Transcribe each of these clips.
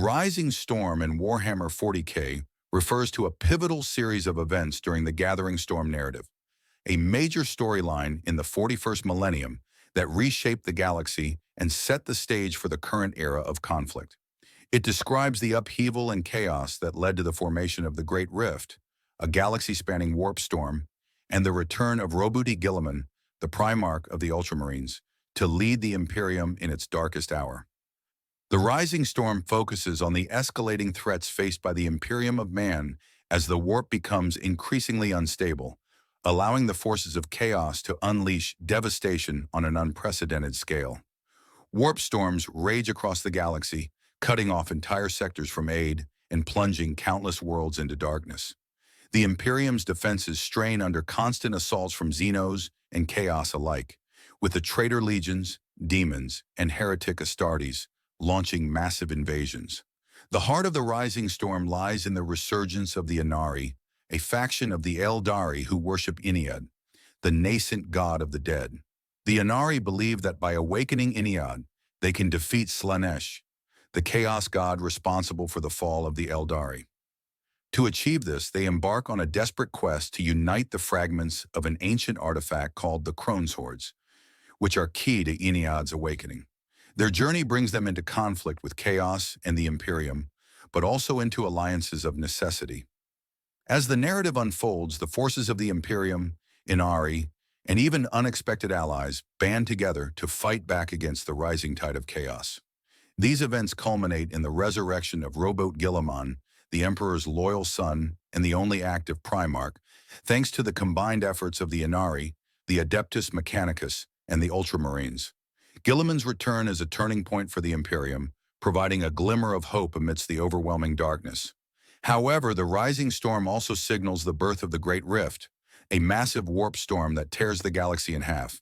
Rising Storm in Warhammer 40K refers to a pivotal series of events during the Gathering Storm narrative, a major storyline in the 41st millennium that reshaped the galaxy and set the stage for the current era of conflict. It describes the upheaval and chaos that led to the formation of the Great Rift, a galaxy-spanning warp storm, and the return of Roboute Guilliman, the Primarch of the Ultramarines, to lead the Imperium in its darkest hour. The Rising Storm focuses on the escalating threats faced by the Imperium of Man as the warp becomes increasingly unstable, allowing the forces of chaos to unleash devastation on an unprecedented scale. Warp storms rage across the galaxy, cutting off entire sectors from aid and plunging countless worlds into darkness. The Imperium's defenses strain under constant assaults from Xenos and Chaos alike, with the traitor legions, demons, and heretic Astartes launching massive invasions. The heart of the Rising Storm lies in the resurgence of the Inari, a faction of the Eldari who worship Iniad, the nascent god of the dead. The Inari believe that by awakening Iniad, they can defeat Slanesh, the chaos god responsible for the fall of the Eldari. To achieve this, they embark on a desperate quest to unite the fragments of an ancient artifact called the Crone's Hordes, which are key to Iniad's awakening. Their journey brings them into conflict with Chaos and the Imperium, but also into alliances of necessity. As the narrative unfolds, the forces of the Imperium, Inari, and even unexpected allies band together to fight back against the rising tide of chaos. These events culminate in the resurrection of Roboute Guilliman, the Emperor's loyal son and the only active Primarch, thanks to the combined efforts of the Inari, the Adeptus Mechanicus, and the Ultramarines. Guilliman's return is a turning point for the Imperium, providing a glimmer of hope amidst the overwhelming darkness. However, the Rising Storm also signals the birth of the Great Rift, a massive warp storm that tears the galaxy in half.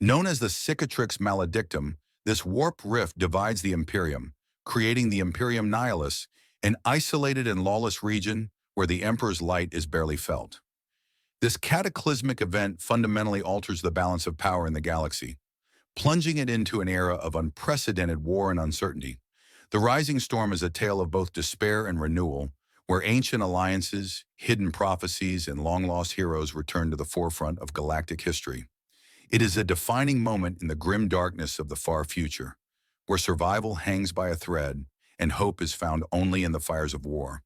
Known as the Cicatrix Maledictum, this warp rift divides the Imperium, creating the Imperium Nihilus, an isolated and lawless region where the Emperor's light is barely felt. This cataclysmic event fundamentally alters the balance of power in the galaxy, plunging it into an era of unprecedented war and uncertainty. The Rising Storm is a tale of both despair and renewal, where ancient alliances, hidden prophecies, and long-lost heroes return to the forefront of galactic history. It is a defining moment in the grim darkness of the far future, where survival hangs by a thread and hope is found only in the fires of war.